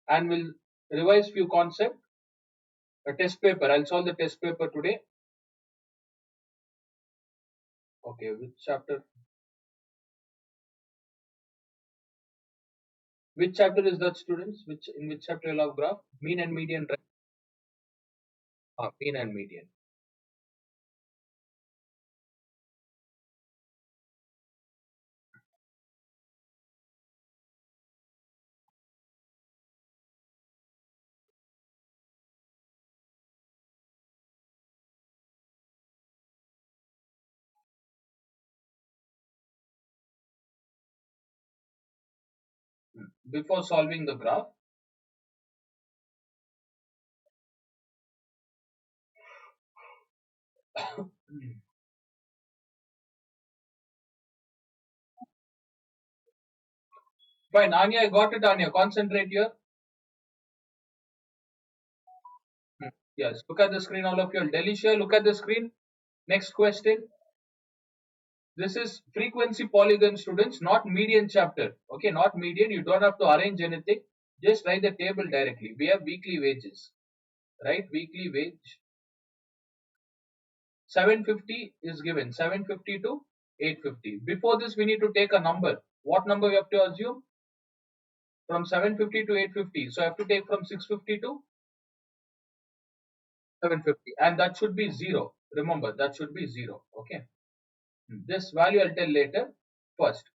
and we'll revise few concepts. A test paper. I'll solve the test paper today. Okay, which chapter? Which chapter is that, students? In which chapter you'll have graph? Mean and median, right? Mean and median. Before solving the graph, fine. Anya, I got it. Anya, concentrate here. Yes, look at the screen, all of you. Delisha, look at the screen. Next question. This is frequency polygon, students, not median chapter. Okay, not median. You don't have to arrange anything. Just write the table directly. We have weekly wages, right? Weekly wage 750 is given, 750 to 850. Before this, we need to take a number. What number we have to assume? From 750 to 850. So I have to take from 650 to 750, and that should be 0. Remember, that should be 0. Okay. This value I'll tell later. First,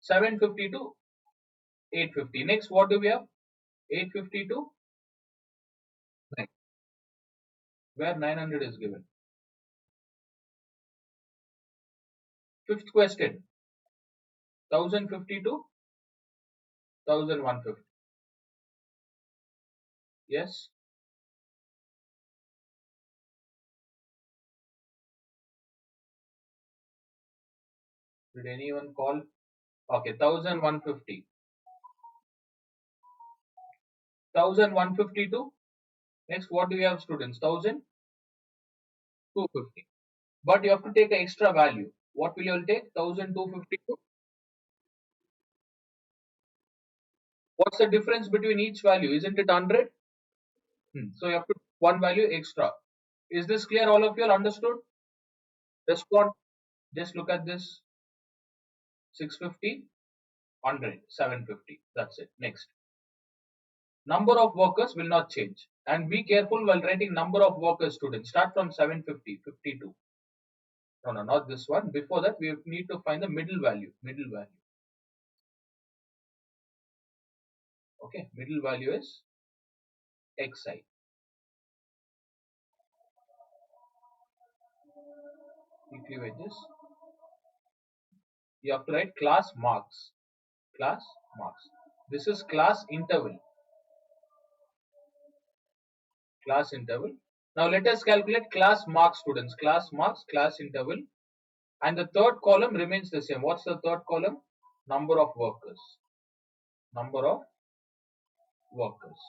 750 to 850. Next, what do we have? 850 to 9, where 900 is given. Fifth question, 1050 to 1150. Yes. Did anyone call? Okay, 1150. 1152. Next, what do we have, students? 1250. But you have to take an extra value. What will you all take? 1252. What's the difference between each value? Isn't it 100? So you have to one value extra. Is this clear? All of you all understood? Respond. Just look at this. 650, 100, 750. That's it. Next. Number of workers will not change. And be careful while writing number of workers, students. Start from 750, 52. No, not this one. Before that, we need to find the middle value. Middle value. Okay, middle value is xi. Weekly wages. You have to write class marks. Class marks. This is class interval. Class interval. Now let us calculate class marks, students. Class marks, class interval. And the third column remains the same. What's the third column? Number of workers. Number of workers.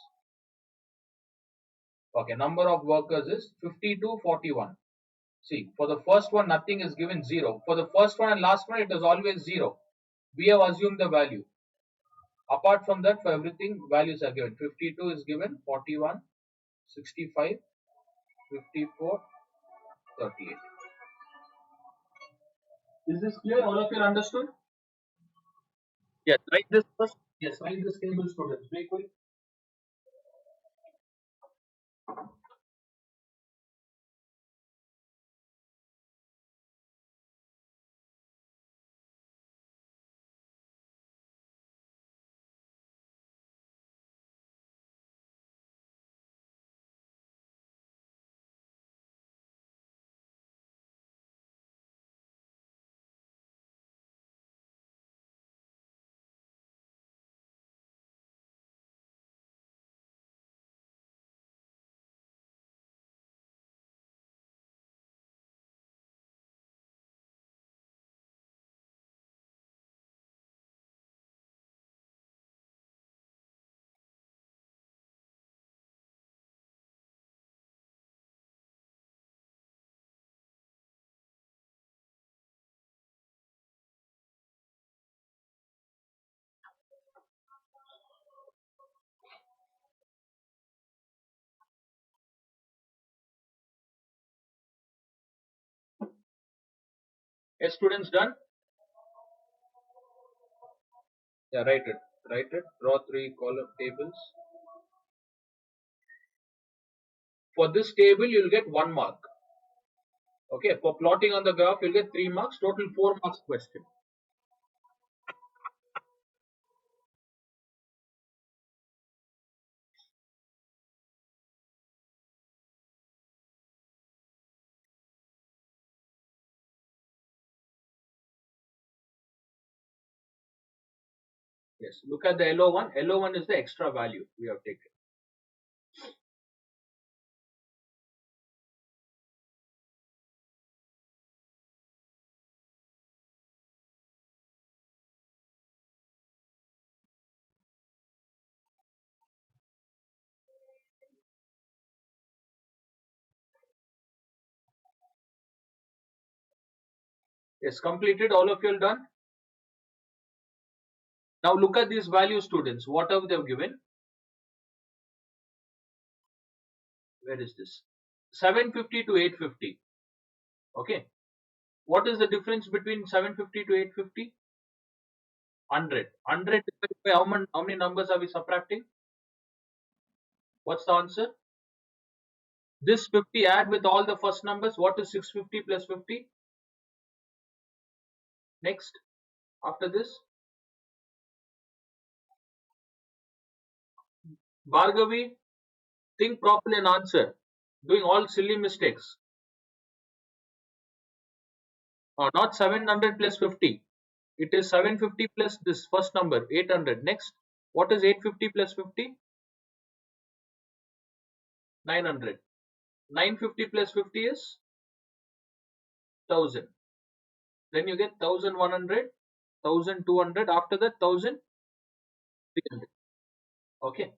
Okay, number of workers is 50 to 41. See, for the first one, nothing is given 0. For the first one and last one, it is always 0. We have assumed the value. Apart from that, for everything, values are given. 52 is given, 41, 65, 54, 38. Is this clear? All of you understood? Yes, write this first. Yes, write this table, students. Very quick. Yes, students, done? Yeah, write it. Write it. Draw three column tables. For this table, you'll get 1 mark. Okay, for plotting on the graph, you'll get 3 marks. Total 4 marks question. Yes, look at the yellow one. Yellow one is the extra value we have taken. Yes, completed. All of you are done. Now look at these values, students. What have they given? Where is this? 750 to 850. Okay. What is the difference between 750 to 850? 100. 100 divided by how many numbers are we subtracting? What's the answer? This 50 add with all the first numbers. What is 650 plus 50? Next. After this. Bhargavi, think properly and answer. Doing all silly mistakes. Not 700 plus 50. It is 750 plus this first number, 800. Next. What is 850 plus 50? 900. 950 plus 50 is 1000. Then you get 1100, 1200. After that, 1300. Okay.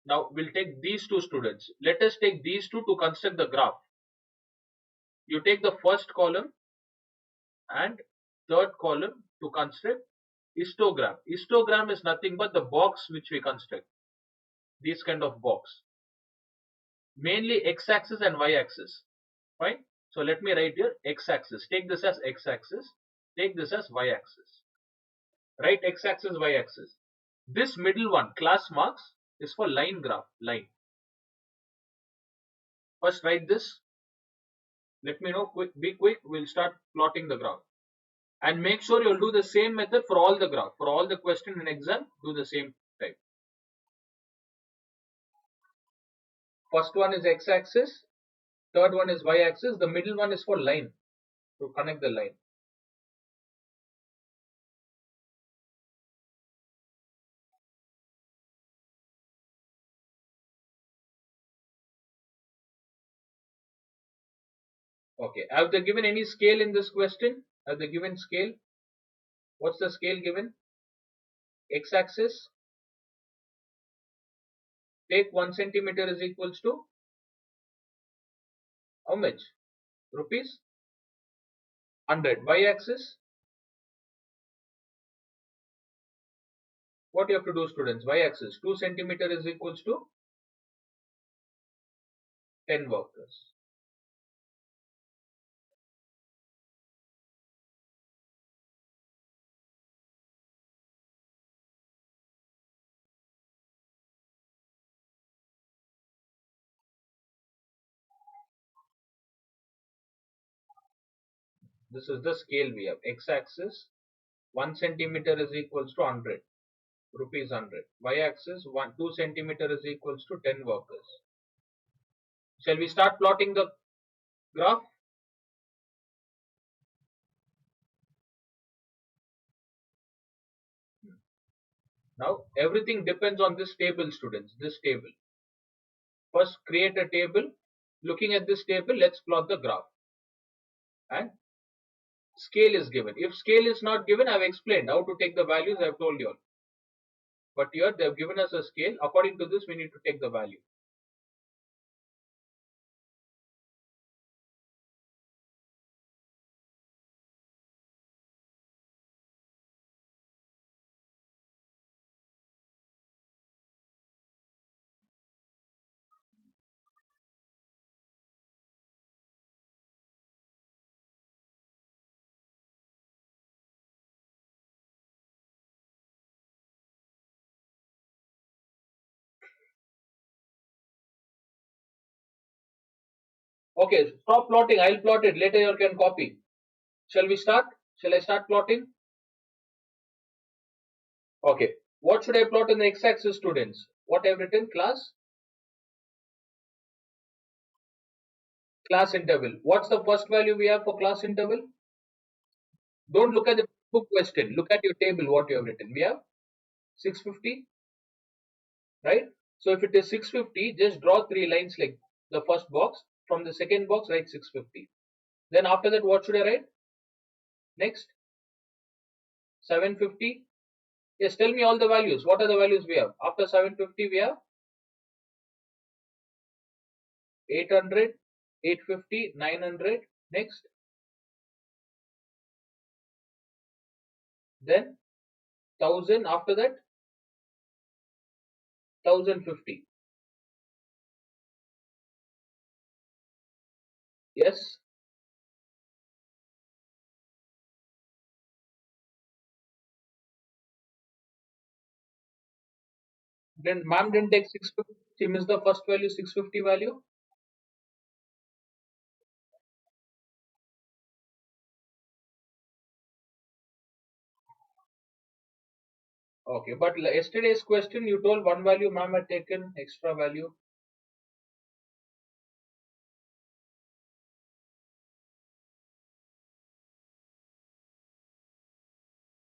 Now we'll take these two students. Let us take these two to construct the graph. You take the first column and third column to construct histogram. Histogram is nothing but the box which we construct. This kind of box. Mainly x-axis and y-axis. Fine. So let me write here x-axis. Take this as x-axis. Take this as y-axis. Write x-axis, y-axis. This middle one, class marks, is for line graph. Line. First write this. Let me know. Quick, be quick. We'll start plotting the graph. And make sure you'll do the same method for all the graph. For all the question in exam, do the same type. First one is x-axis. Third one is y-axis. The middle one is for line. To connect the line. Okay. Have they given any scale in this question? Have they given scale? What's the scale given? X-axis. Take 1 centimeter is equals to how much? Rupees? 100. Y-axis. What you have to do, students? Y-axis. 2 centimeter is equals to 10 workers. This is the scale we have. X-axis. 1 centimeter is equals to 100. Rupees 100. Y-axis. 2 centimeter is equals to 10 workers. Shall we start plotting the graph? Now everything depends on this table, students. This table. First create a table. Looking at this table, let's plot the graph. And scale is given. If scale is not given, I have explained how to take the values. I have told you all. But here they have given us a scale. According to this, we need to take the value. Okay, stop plotting. I'll plot it. Later you can copy. Shall we start? Shall I start plotting? Okay. What should I plot in the x-axis, students? What I've written? Class interval. What's the first value we have for class interval? Don't look at the book question. Look at your table, what you have written. We have 650, right? So if it is 650, just draw 3 lines like the first box. From the second box, write 650. Then after that, what should I write? Next, 750. Yes, tell me all the values. What are the values we have? After 750, we have 800, 850, 900. Next, then 1000. After that, 1050. Yes. Then ma'am didn't take 650. She missed the first value, 650 value. Okay, but yesterday's question you told one value ma'am had taken extra value.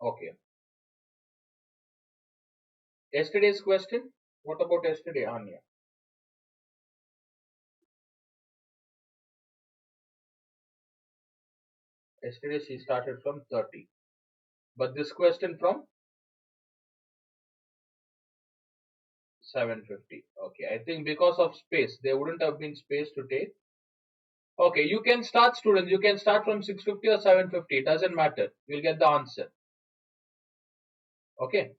Okay. Yesterday's question. What about yesterday, Anya? Yesterday she started from 30. But this question from 750. Okay, I think because of space, there wouldn't have been space to take. Okay, you can start, students. You can start from 650 or 750. It doesn't matter. You'll get the answer. Okay.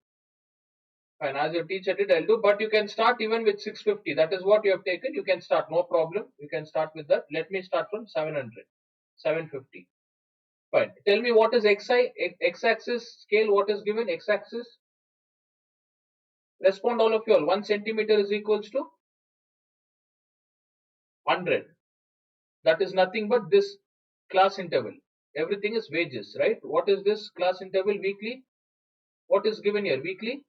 Fine. As your teacher did, I'll do. But you can start even with 650. That is what you have taken. You can start. No problem. You can start with that. Let me start from 700. 750. Fine. Tell me what is xi, x-axis scale, what is given, x-axis? Respond all of you all. 1 centimeter is equals to 100. That is nothing but this class interval. Everything is wages, right? What is this class interval? Weekly. What is given here? Weekly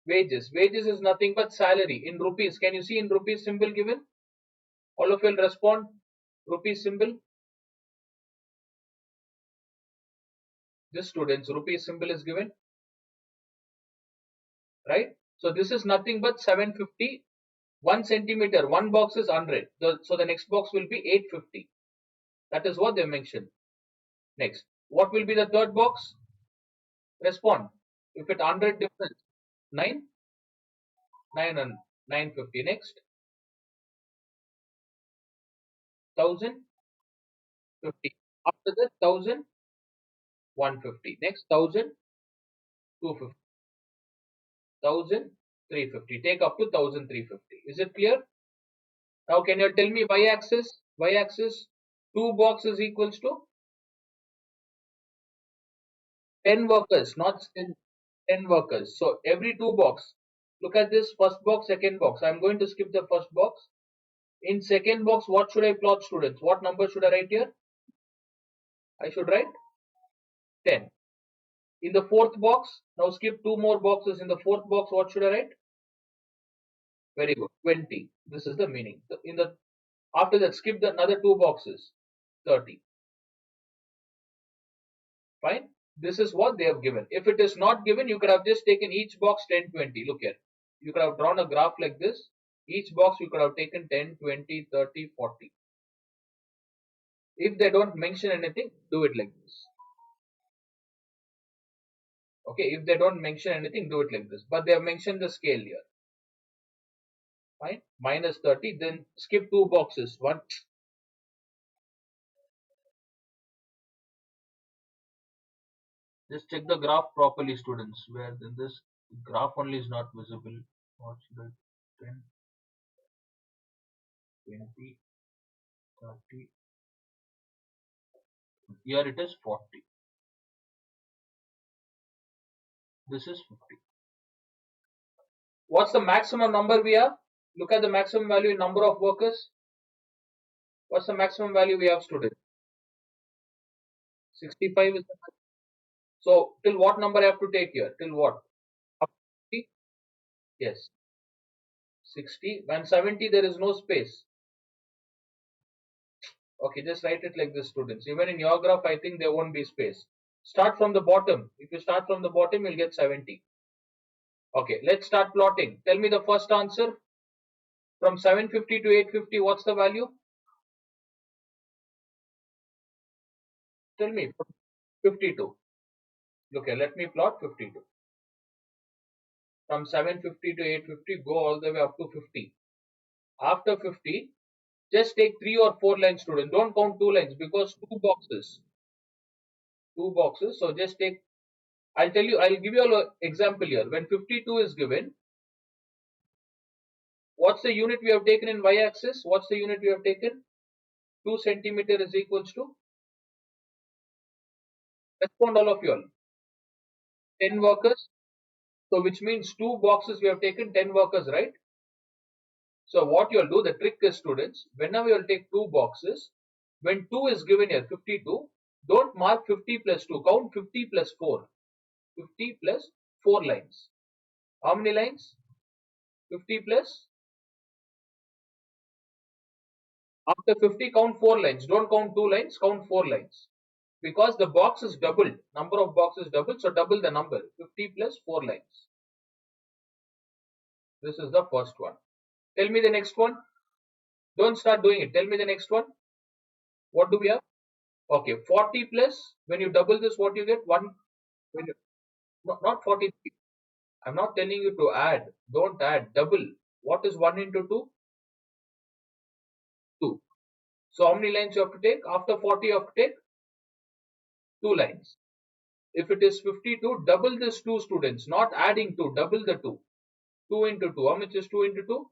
wages. Wages is nothing but salary in rupees. Can you see in rupees symbol given? All of you will respond. Rupees symbol. This students rupees symbol is given, right? So this is nothing but 750. 1 centimeter, one box is 100. So the next box will be 850. That is what they mentioned. Next, what will be the third box? Respond. If it 100 difference, 9, 900, 950. Next, 1050. After that, 1150. Next, 1250. 1350. Take up to 1350. Is it clear? Now, can you tell me y-axis? Y-axis, 2 boxes equals to 10 workers, not 10 workers. So every 2 box, look at this first box, second box. I'm going to skip the first box. In second box, what should I plot, students? What number should I write here? I should write 10. In the fourth box, now skip 2 more boxes. In the fourth box, what should I write? Very good, 20. This is the meaning. In the after that, skip the another 2 boxes, 30. Fine. This is what they have given. If it is not given, you could have just taken each box 10, 20. Look here. You could have drawn a graph like this. Each box you could have taken 10, 20, 30, 40. If they don't mention anything, do it like this. Okay, if they don't mention anything, do it like this. But they have mentioned the scale here. Fine. Minus 30. Then skip 2 boxes. One. Just check the graph properly, students. Where then this graph only is not visible. What should I 10, 20, 30. Here it is 40. This is 50. What's the maximum number we have? Look at the maximum value in number of workers. What's the maximum value we have, student? 65 is the maximum. So till what number I have to take here? Till what? Up to 60? Yes. 60 and 70 there is no space. Okay, just write it like this, students. Even in your graph, I think there won't be space. Start from the bottom. If you start from the bottom, you'll get 70. Okay, let's start plotting. Tell me the first answer. From 750 to 850, what's the value? Tell me. 52. Look here, let me plot 52. From 750 to 850, go all the way up to 50. After 50, just take 3 or 4 lines, student. Don't count 2 lines because 2 boxes. 2 boxes. So just take, I'll give you an example here. When 52 is given, what's the unit we have taken in y-axis? What's the unit we have taken? 2 centimeter is equals to, respond all of you all. 10 workers. So which means 2 boxes we have taken, 10 workers, right? So what you'll do, the trick is, students, whenever you'll take 2 boxes, when 2 is given here, 52, don't mark 50 plus 2, count 50 plus 4. 50 plus 4 lines. How many lines? 50 plus, after 50 count 4 lines. Don't count 2 lines, count 4 lines. Because the box is doubled, number of boxes doubled, so double the number, 50 plus 4 lines. This is the first one. Tell me the next one. Don't start doing it. Tell me the next one. What do we have? Okay, 40 plus, when you double this, what you get? 1, when you, no, not 43. I'm not telling you to add. Don't add. Double. What is 1 into 2? 2. So how many lines you have to take? After 40, you have to take 2 lines. If it is 52, double this 2, students. Not adding 2, double the 2. 2 into 2. How much is 2 into 2?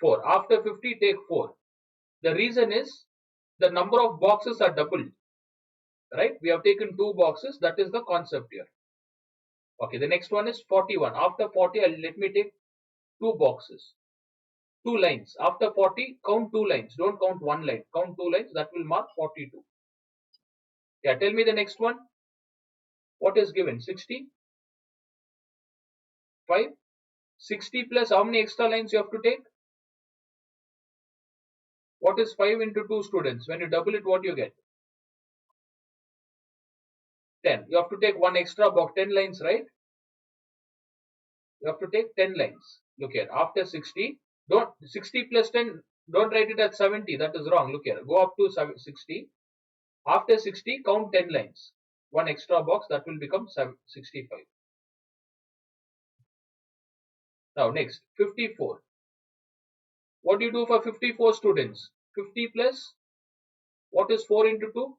4. After 50, take 4. The reason is the number of boxes are doubled. Right? We have taken 2 boxes. That is the concept here. Okay, the next one is 41. After 40, let me take 2 boxes. 2 lines. After 40, count 2 lines. Don't count 1 line. Count 2 lines. That will mark 42. Yeah, tell me the next one. What is given? 60? 5? 60 plus how many extra lines you have to take? What is 5 into 2, students? When you double it, what you get? 10. You have to take 1 extra box, 10 lines, right? You have to take 10 lines. Look here. After 60, don't 60 plus 10, don't write it at 70. That is wrong. Look here. Go up to 60. After 60, count 10 lines. 1 extra box, that will become 65. Now next, 54. What do you do for 54, students? 50 plus, what is 4 into 2?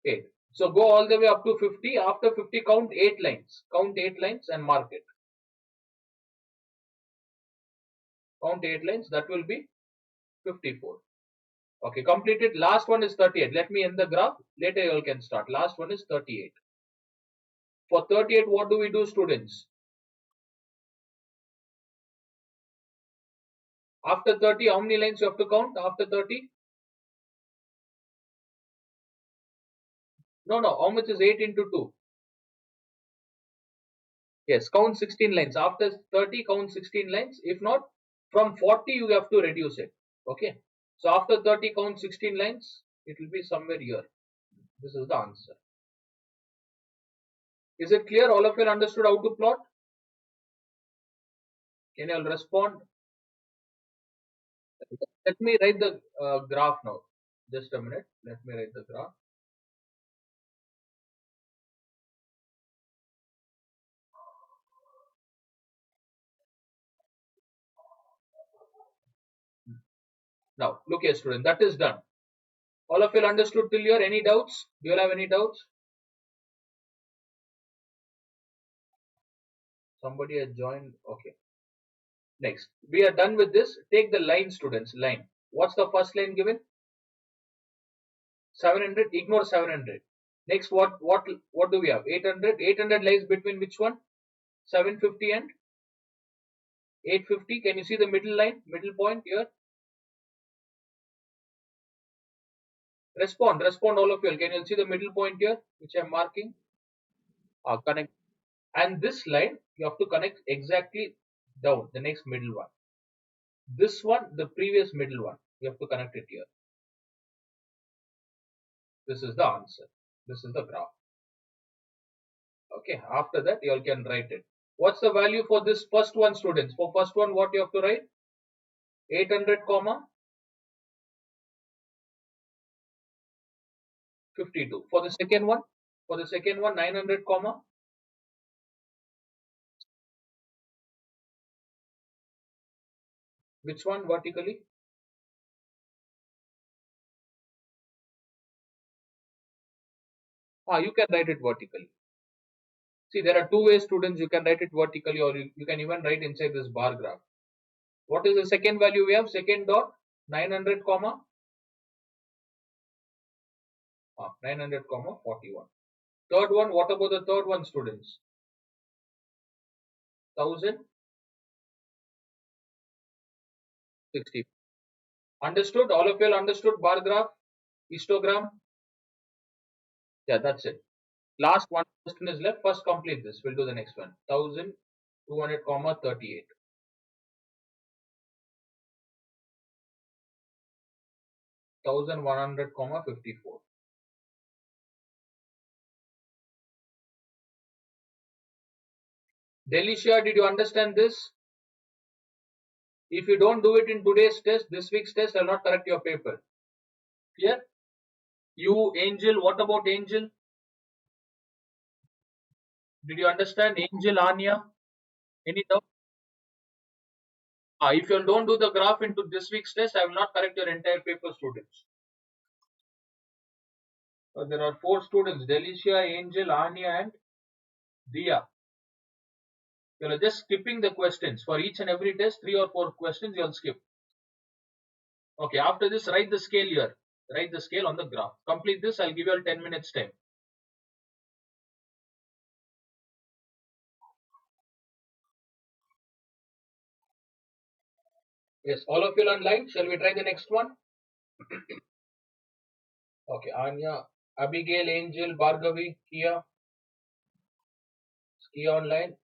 8. So go all the way up to 50. After 50, count 8 lines. Count 8 lines and mark it. Count 8 lines. That will be 54. Okay, completed. Last one is 38. Let me end the graph. Later you all can start. Last one is 38. For 38, what do we do, students? After 30, how many lines you have to count? After 30? No. How much is 8 into 2? Yes, count 16 lines. After 30, count 16 lines. If not, from 40, you have to reduce it. Okay. So after 30, count 16 lines. It will be somewhere here. This is the answer. Is it clear? All of you understood how to plot? Can you all respond? Let me write the graph now. Just a minute. Let me write the graph. Now, look here, student. That is done. All of you understood till here? Any doubts? Do you all have any doubts? Somebody has joined. Okay. Next, we are done with this. Take the line, students. Line. What's the first line given? 700. Ignore 700. Next, what do we have? 800. 800 lies between which one? 750 and 850. Can you see the middle line, middle point here? Respond all of you. Can you see the middle point here, which I'm marking? Connect. And this line, you have to connect exactly down, the next middle one. This one, the previous middle one, you have to connect it here. This is the answer. This is the graph. Okay, after that, you all can write it. What's the value for this first one, students? For first one, what you have to write? 800, comma 52. For the second one, 900, comma which one vertically? You can write it vertically. See, there are two ways, students. You can write it vertically, or you can even write inside this bar graph. What is the second value we have? Second dot 900, comma 900, comma 41. Third one, what about the third one, students? 1060. Understood? All of you all understood bar graph, histogram? Yeah, that's it. Last one question is left. First complete this. We'll do the next one. 1200, comma 38. 1100, comma 54. Delicia, did you understand this? If you don't do it in today's test, this week's test, I'll not correct your paper. Clear? You, Angel, what about Angel? Did you understand? Angel, Anya? Any doubt? If you don't do the graph into this week's test, I will not correct your entire paper, students. There are 4 students, Delicia, Angel, Anya, and Dia. You're just skipping the questions. For each and every test, 3 or 4 questions you'll skip. Okay, after this, write the scale here. Write the scale on the graph. Complete this, I'll give you all 10 minutes time. Yes, all of you are online. Shall we try the next one? Okay, Anya, Abigail, Angel, Bhargavi, Kia online.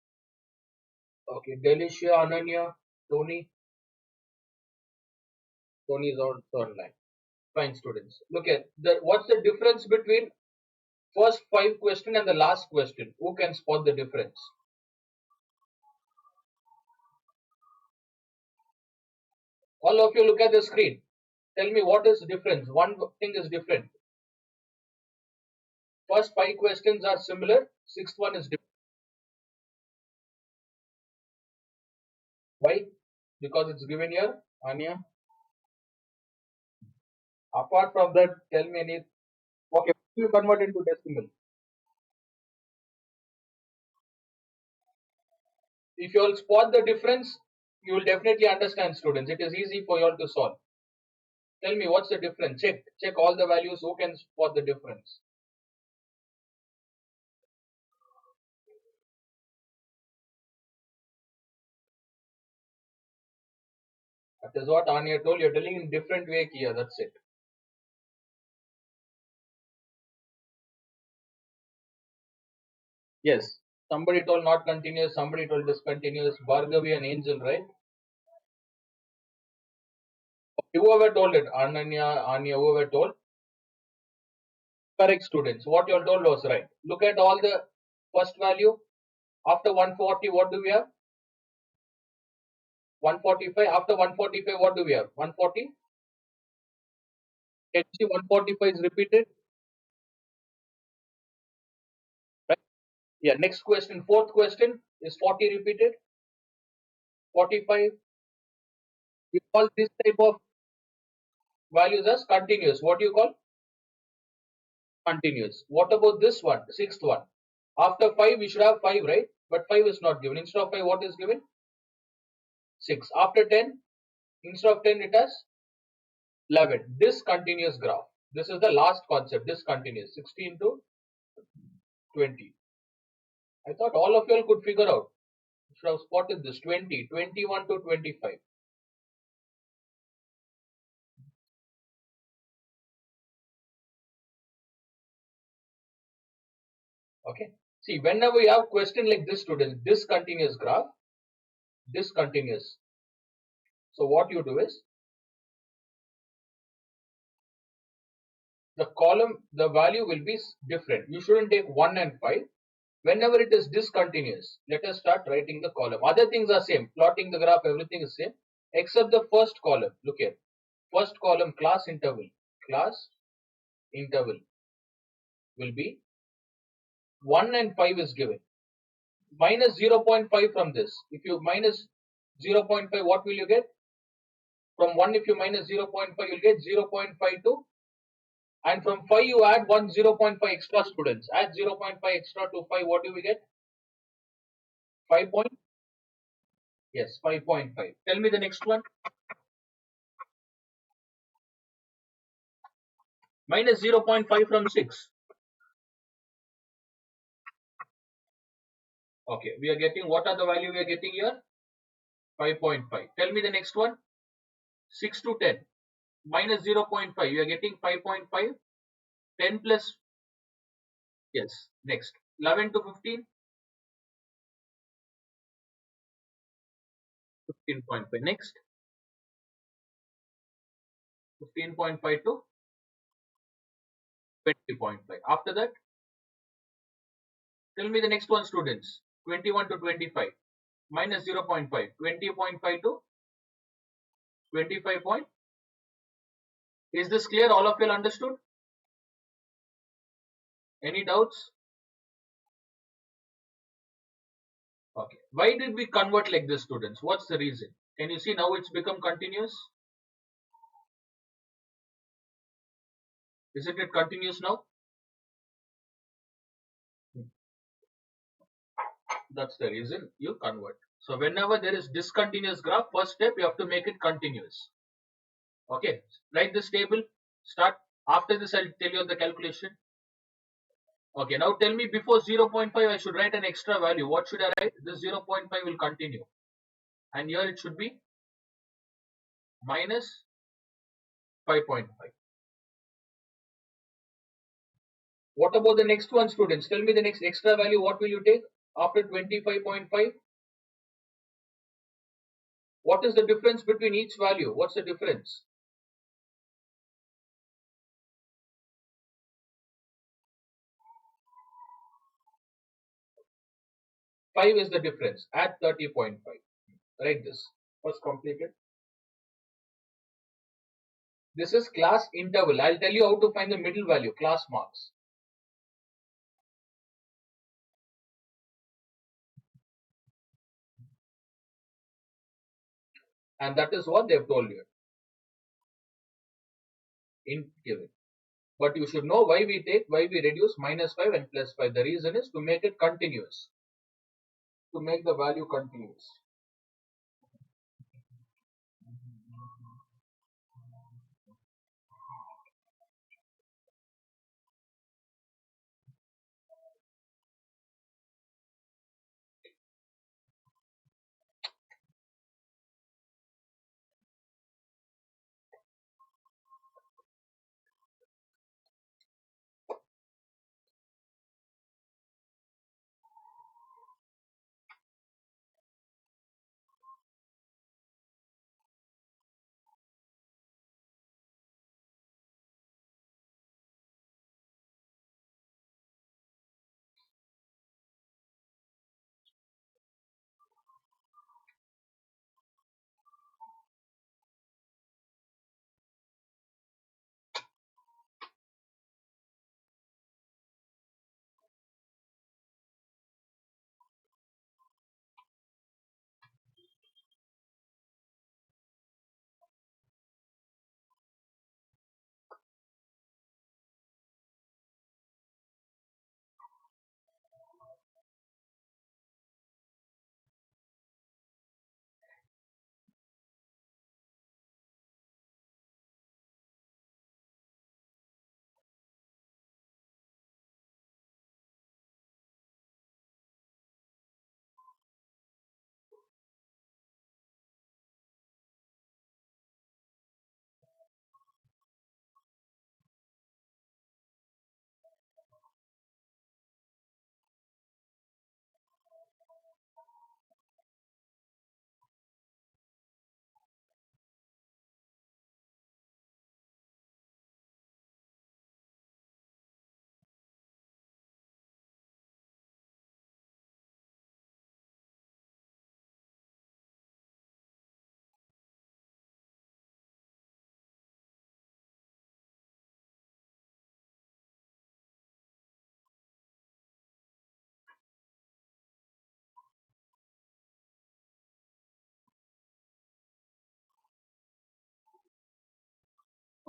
Okay, Delicia, Ananya, Tony. Tony is also online. Fine, students. Look at what's the difference between first 5 question and the last question? Who can spot the difference? All of you look at the screen. Tell me what is difference. One thing is different. First 5 questions are similar. Sixth one is different. Why? Because it's given here, Anya. Apart from that, tell me any. Okay, you convert into decimal. If you all spot the difference, you will definitely understand, students. It is easy for you all to solve. Tell me what's the difference. Check all the values. Who can spot the difference? That is what Anya told. You're telling in different way here. That's it. Yes. Somebody told not continuous. Somebody told discontinuous. Bhargavi and Angel, right? Whoever told it, Ananya, Anya, whoever told. Correct, students. What you all told was right. Look at all the first value. After 140, what do we have? 145. After 145, what do we have? 140. Can you see 145 is repeated? Right? Yeah. Next question. Fourth question is 40 repeated. 45. You call this type of values as continuous. What do you call? Continuous. What about this one? Sixth one. After 5, we should have 5, right? But 5 is not given. Instead of 5, what is given? 6. After 10, instead of 10, it has 11. Discontinuous graph. This is the last concept. Discontinuous. 16 to 20. I thought all of you all could figure out. You should have spotted this. 20. 21 to 25. Okay. See, whenever you have question like this, students, discontinuous graph, discontinuous. So what you do is the column, the value will be different. You shouldn't take 1 and 5. Whenever it is discontinuous, let us start writing the column. Other things are same. Plotting the graph, everything is same. Except the first column. Look here. First column, class interval. Class interval will be 1 and 5 is given. Minus 0.5 from this. If you minus 0.5, what will you get? From 1, if you minus 0.5, you'll get 0.52. And from 5, you add 0.5 extra, students. Add 0.5 extra to 5, what do we get? 5 point? Yes, 5.5. Tell me the next one. Minus 0.5 from 6. Okay, we are getting, what are the value we are getting here? 5.5. Tell me the next one. 6 to 10. Minus 0.5. You are getting 5.5. 10 plus, yes, next. 11 to 15. 15.5. Next. 15.5 to 20.5. After that, tell me the next one, students. 21 to 25. Minus 0.5. 20.5 to 25 point. Is this clear? All of you understood? Any doubts? Okay. Why did we convert like this, students? What's the reason? Can you see now it's become continuous? Isn't it continuous now? That's the reason you convert. So whenever there is discontinuous graph, first step you have to make it continuous. Okay. Write this table. Start. After this, I'll tell you the calculation. Okay. Now tell me, before 0.5, I should write an extra value. What should I write? This 0.5 will continue. And here it should be minus 5.5. What about the next one, students? Tell me the next extra value. What will you take after 25.5? What is the difference between each value? What's the difference? 5 is the difference. Add 30.5. Write this. First completed. This is class interval. I'll tell you how to find the middle value, class marks. And that is what they've told you in given. But you should know why we reduce minus 5 and plus 5. The reason is to make it continuous. To make the value continuous.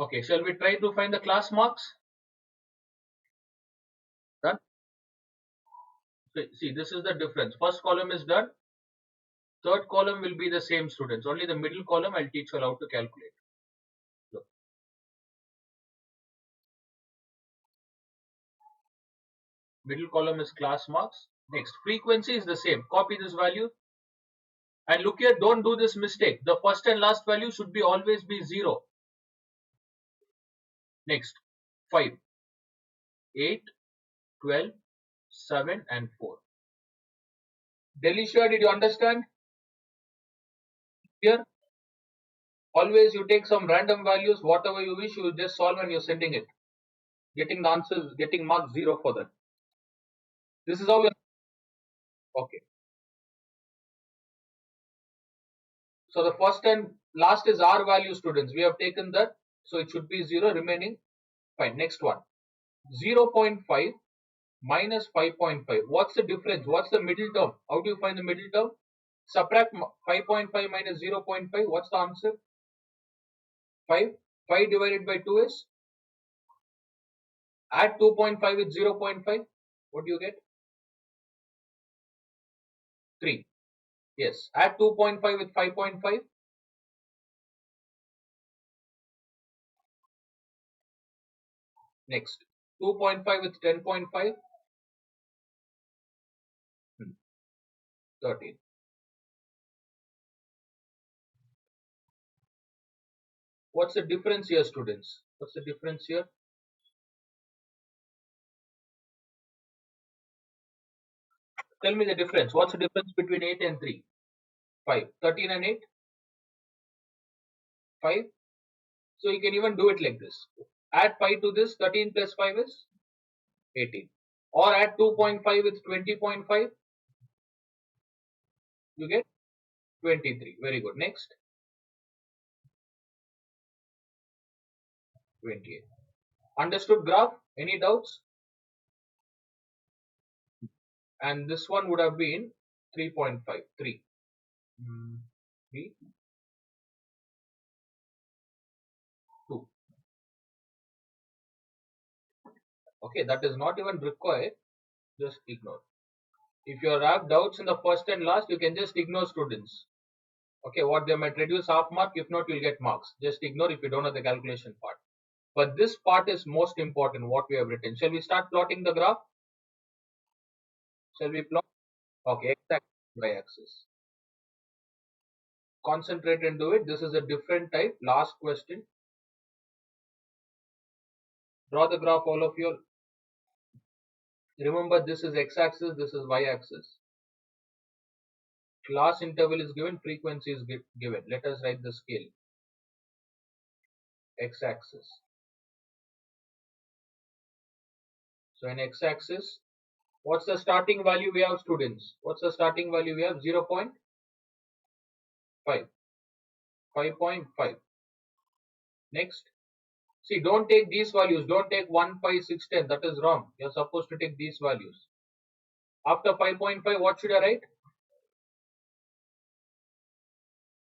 Okay, shall we try to find the class marks? Done. See, this is the difference. First column is done. Third column will be the same students. Only the middle column I'll teach you how to calculate. Look. Middle column is class marks. Next, frequency is the same. Copy this value. And look here, don't do this mistake. The first and last value should be always be 0. Next, 5, 8, 12, 7 and 4. Delisha, did you understand? Here, always you take some random values, whatever you wish, you just solve and you're sending it. Getting the answers, getting mark 0 for that. This is how we okay. So the first and last is R value, students. We have taken that. So it should be 0 remaining. Fine. Next one. 0.5 minus 5.5. What's the difference? What's the middle term? How do you find the middle term? Subtract 5.5 minus 0.5. What's the answer? 5. 5 divided by 2 is? Add 2.5 with 0.5. What do you get? 3. Yes. Add 2.5 with 5.5. Next. 2.5 with 10.5. 13. What's the difference here, students? What's the difference here? Tell me the difference. What's the difference between 8 and 3? 5. 13 and 8? 5. So you can even do it like this. Add 5 to this. 13 plus 5 is 18. Or add 2.5 with 20.5. You get 23. Very good. Next. 28. Understood graph? Any doubts? And this one would have been 3.5. 3. 3. 2. Okay, that is not even required. Just ignore. If you have doubts in the first and last, you can just ignore, students. Okay, what they might reduce half mark. If not, you'll get marks. Just ignore if you don't know the calculation part. But this part is most important, what we have written. Shall we start plotting the graph? Shall we plot? Okay, exact y-axis. Concentrate and do it. This is a different type. Last question. Draw the graph, all of you. Remember, this is x-axis, this is y-axis. Class interval is given, frequency is given. Let us write the scale. X-axis. So in x-axis, what's the starting value we have, students? What's the starting value we have? 0.5. 5.5. Next. See, don't take these values. Don't take 1, 5, 6, 10. That is wrong. You're supposed to take these values. After 5.5, what should I write?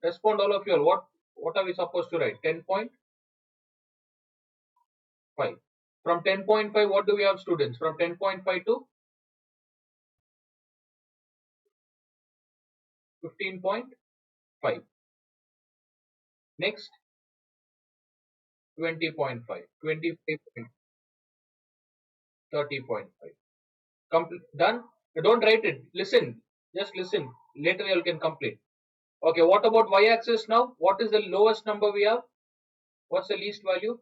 Respond, all of you all. What are we supposed to write? 10.5. From 10.5, what do we have, students? From 10.5 to 15.5. Next, 20.5, 25, 30.5. Done? Don't write it. Listen. Just listen. Later you can complete. Okay, what about y-axis now? What is the lowest number we have? What's the least value?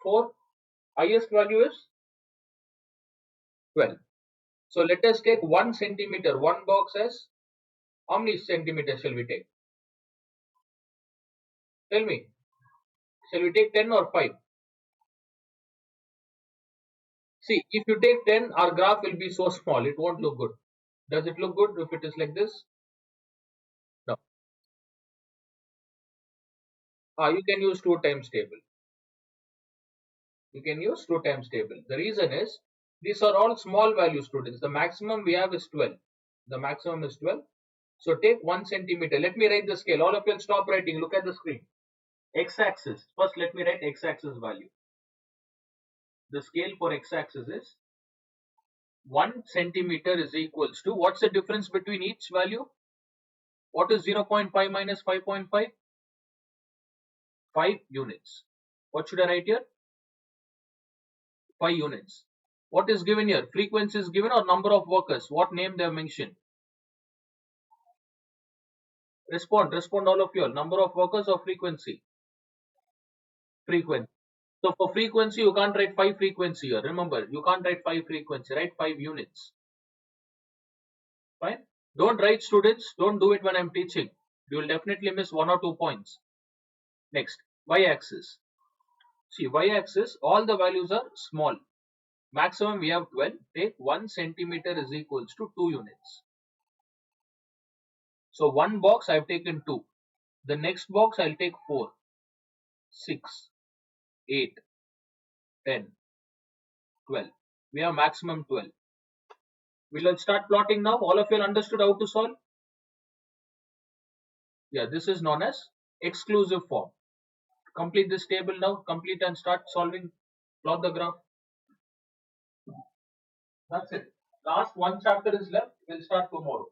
4. Highest value is 12. So let us take 1 centimeter. One box as how many centimeters shall we take? Tell me. Shall we take 10 or 5? See, if you take 10, our graph will be so small. It won't look good. Does it look good if it is like this? No. You can use 2 times table. You can use 2 times table. The reason is, these are all small value, students. The maximum we have is 12. The maximum is 12. So take 1 centimeter. Let me write the scale. All of you stop writing. Look at the screen. X-axis. First let me write X-axis value. The scale for X-axis is 1 centimeter is equals to, what's the difference between each value? What is 0.5 minus 5.5? 5 units. What should I write here? 5 units. What is given here? Frequency is given or number of workers? What name they have mentioned? Respond all of you. Number of workers or frequency? Frequency. So for frequency, you can't write 5 frequency here. Remember, you can't write 5 frequency, write 5 units. Fine? Don't write students, don't do it when I'm teaching. You will definitely miss 1 or 2 points. Next, y-axis. See, y-axis, all the values are small. Maximum we have 12. Take 1 centimeter is equals to 2 units. So one box I've taken 2. The next box I'll take 4, 6, 8, 10, 12. We have maximum 12. We'll start plotting now. All of you understood how to solve? Yeah, this is known as exclusive form. Complete this table now. Complete and start solving. Plot the graph. That's it. Last one chapter is left. We'll start tomorrow.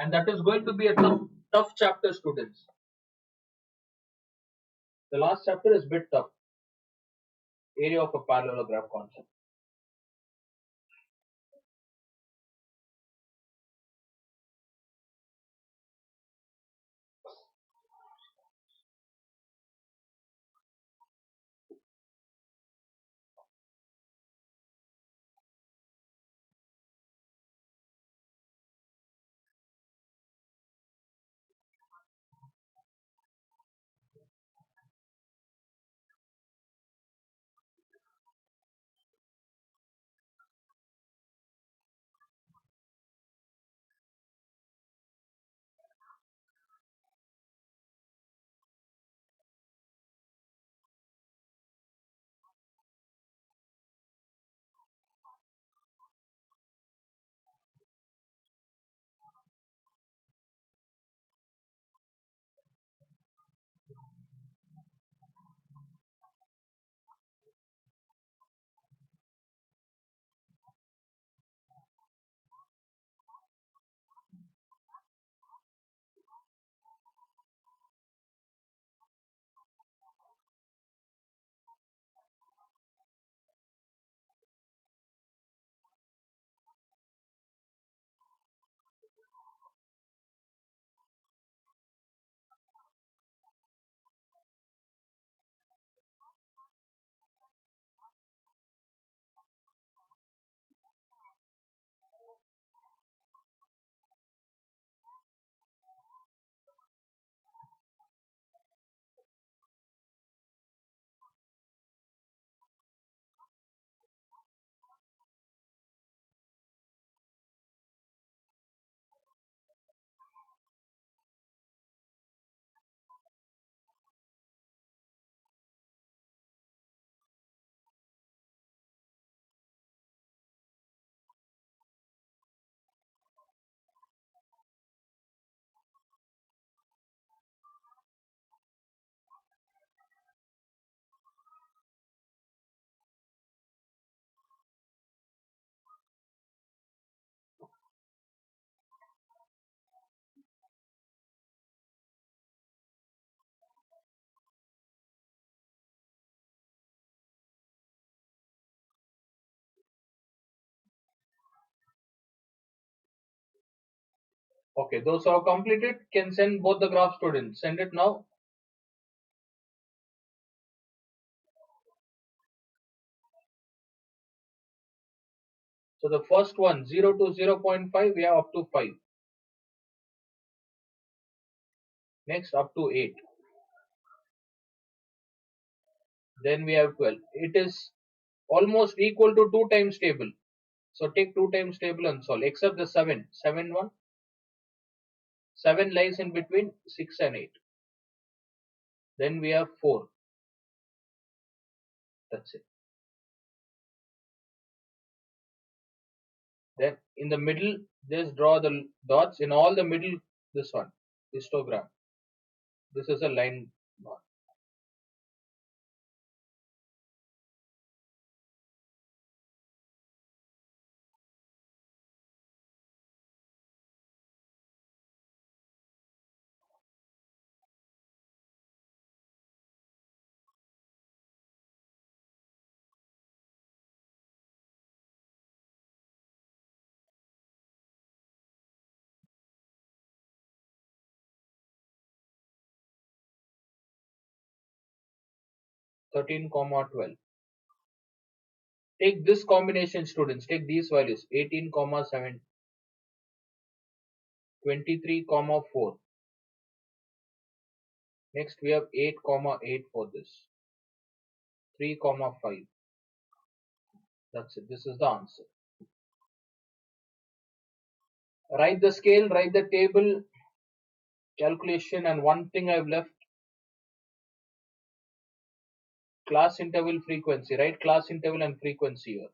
And that is going to be a tough chapter, students. The last chapter is a bit tough. Area of a parallelogram concept. Okay, those who have completed can send both the graph, students. Send it now. So the first one, 0 to 0.5, we have up to 5. Next, up to 8. Then we have 12. It is almost equal to 2 times table. So take 2 times table and solve, except the 7. 7 1. 7 lies in between 6 and 8. Then we have 4. That's it. Then in the middle, just draw the dots in all the middle. This one, histogram. This is a line bar. 13, 12. Take this combination, students. Take these values: 18, 7, 23, 4. Next we have 8, 8 for this. 3, 5. That's it. This is the answer. Write the scale, write the table, calculation, and one thing I've left, class interval frequency. Write class interval and frequency here.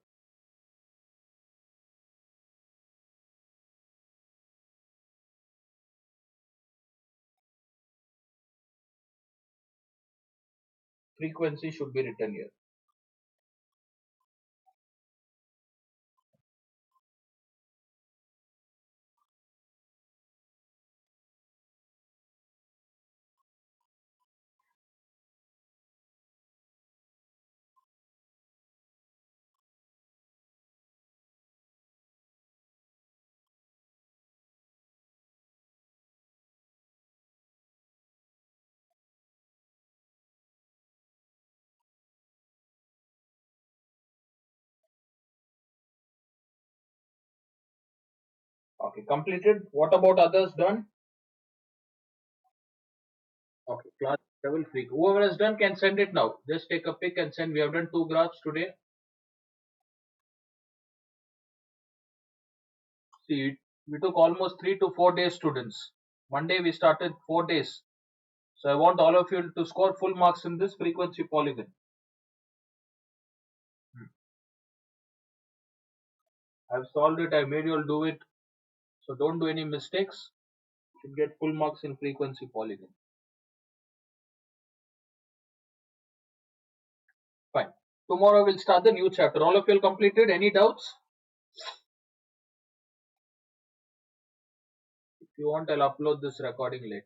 Frequency should be written here. Okay, completed. What about others done? Okay, class interval freak. Whoever has done can send it now. Just take a pic and send. We have done 2 graphs today. See, we took almost 3 to 4 days, students. Monday we started 4 days. So I want all of you to score full marks in this frequency polygon. I've solved it. I made you all do it. So don't do any mistakes. You should get full marks in frequency polygon. Fine. Tomorrow we'll start the new chapter. All of you completed. Any doubts? If you want, I'll upload this recording later.